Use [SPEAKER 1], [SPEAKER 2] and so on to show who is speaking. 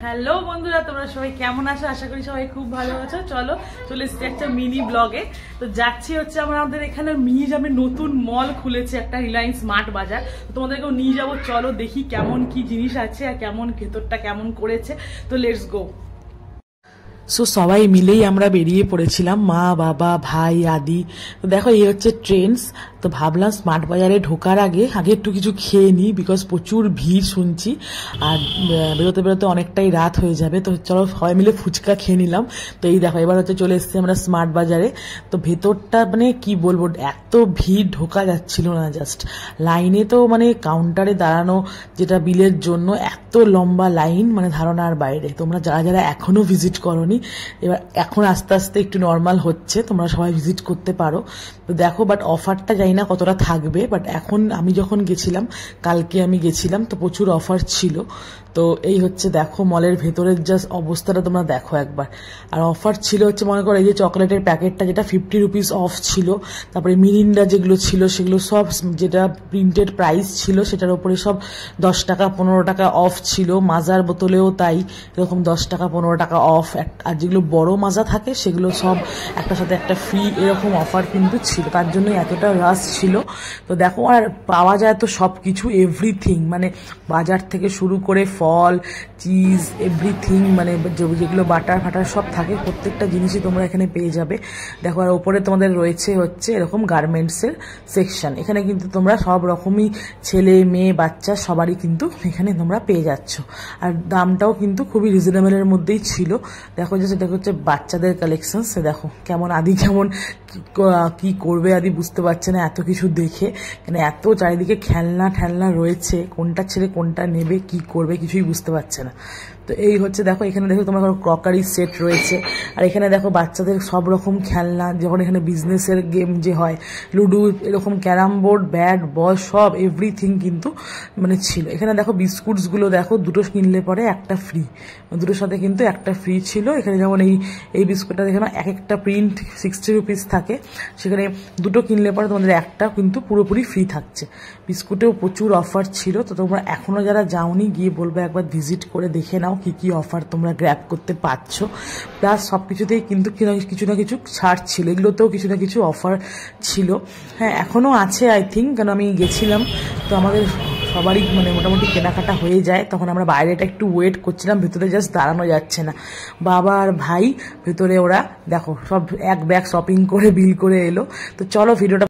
[SPEAKER 1] Hello বন্ধুরা, তোমরা সবাই কেমন আছো? আশা করি সবাই খুব ভালো আছো। চলো চলে এসেছি একটা মিনি ব্লগে। তো যাচ্ছি হচ্ছে আমাদের এখানে মিউজিয়ামে নতুন মল খুলেছে একটা, রিলায়েন্স স্মার্ট বাজার। তোমাদেরকেও নিয়ে যাবো, চলো দেখি কেমন কি জিনিস আছে আর কেমন ভেতরটা কেমন করেছে। তো লেটস গো। সো সবাই মিলেই আমরা বেরিয়ে পড়েছিলাম, মা বাবা ভাই আদি। তো দেখো এই হচ্ছে ট্রেন্ডস। তো ভাবলাম স্মার্ট বাজারে ঢোকার আগে একটু কিছু খেয়ে নিই, বিকজ প্রচুর ভিড় শুনছি আর বেরোতে বেরোতে অনেকটাই রাত হয়ে যাবে। তো চলো সবাই মিলে ফুচকা খেয়ে নিলাম। তো এই দেখো এবার হচ্ছে চলে এসেছি আমরা স্মার্ট বাজারে। তো ভেতরটা মানে কি বলবো, এত ভিড় ঢোকা যাচ্ছিল না। জাস্ট লাইনে তো মানে কাউন্টারে দাঁড়ানো যেটা বিলের জন্য এত লম্বা লাইন, মানে ধারণার বাইরে। তোমরা যারা যারা এখনো ভিজিট করোনি, এবার এখন আস্তে আস্তে একটু নর্মাল হচ্ছে, তোমরা সবাই ভিজিট করতে পারো। তো দেখো, বাট অফারটা জানি না কতটা থাকবে, বাট এখন আমি যখন গেছিলাম, কালকে আমি গেছিলাম, তো প্রচুর অফার ছিল। তো এই হচ্ছে দেখো মলের ভেতরের জাস্ট অবস্থাটা তোমরা দেখো একবার। আর অফার ছিল হচ্ছে, মনে করো এই যে চকলেটের প্যাকেটটা যেটা 50 রুপিস অফ ছিল, তারপরে মিরিন্ডা যেগুলো ছিল সেগুলো সব যেটা প্রিন্টেড প্রাইস ছিল সেটার উপরে সব 10 টাকা 15 টাকা অফ ছিল। মাজার বোতলেও তাই, এরকম 10 টাকা 15 টাকা অফ। আর যেগুলো বড় মাজা থাকে সেগুলো সব একটার সাথে একটা ফ্রি, এরকম অফার কিন্তু ছিল। তার জন্য এতটা রাশ ছিল। তো দেখো, আর পাওয়া যায় তো সব কিছু, এভরিথিং, মানে বাজার থেকে শুরু করে ফল, চিজ, এভরিথিং, মানে যেগুলো বাটার ফাটার সব থাকে, প্রত্যেকটা জিনিসই তোমরা এখানে পেয়ে যাবে। দেখো, আর ওপরে তোমাদের রয়েছে হচ্ছে এরকম গার্মেন্টসের সেকশন। এখানে কিন্তু তোমরা সব রকমই ছেলে মেয়ে বাচ্চা সবারই কিন্তু এখানে তোমরা পেয়ে যাচ্ছ। আর দামটাও কিন্তু খুবই রিজনেবলের মধ্যেই ছিল। দেখো যে সেটা হচ্ছে বাচ্চাদের কালেকশন। সে দেখো কেমন আদি কেমন কি করবে আদি বুঝতে পারছে না এত কিছু দেখে, মানে এত চারিদিকে খেলনা ঠেলনা রয়েছে, কোনটা ছেড়ে কোনটা নেবে কি করবে কিছুই বুঝতে পারছে না। তো এই হচ্ছে দেখো, এখানে দেখো তোমার ক্রকারি সেট রয়েছে। আর এখানে দেখো বাচ্চাদের সব রকম খেলনা, যখন এখানে বিজনেসের গেম যে হয়, লুডো, এরকম ক্যারাম বোর্ড, ব্যাট বল, সব এভরিথিং কিন্তু মানে ছিল। এখানে দেখো বিস্কুটসগুলো দেখো, দুটো কিনলে পরে একটা ফ্রি, দুটোর সাথে কিন্তু একটা ফ্রি ছিল। এখানে যেমন এই বিস্কুটটা দেখে না, এক একটা প্রিন্ট 60 রুপিস থাকে, সেখানে দুটো কিনলে পরে তোমাদের একটা কিন্তু পুরোপুরি ফ্রি থাকছে। বিস্কুটেও প্রচুর অফার ছিল। তো তোমরা এখনো যারা যাওনি, গিয়ে বলবো একবার ভিজিট করে দেখে নাও কি কি অফার তোমরা গ্র্যাব করতে পারছো। প্লাস সব কিছুতেই কিন্তু কিছু না কিছু ছাড় ছিল, এগুলোতেও কিছু না কিছু অফার ছিল। হ্যাঁ, এখনো আছে আই থিঙ্ক, কারণ আমি গেছিলাম। তো আমাদের সবারই মানে মোটামুটি কেনাকাটা হয়ে যায়, তখন আমরা বাইরেটা একটু ওয়েট করছিলাম, ভেতরে জাস্ট দাঁড়ানো যাচ্ছে না। বাবা আর ভাই ভেতরে, ওরা দেখো সব এক ব্যাগ শপিং করে বিল করে এলো। তো চলো ভিডিওটা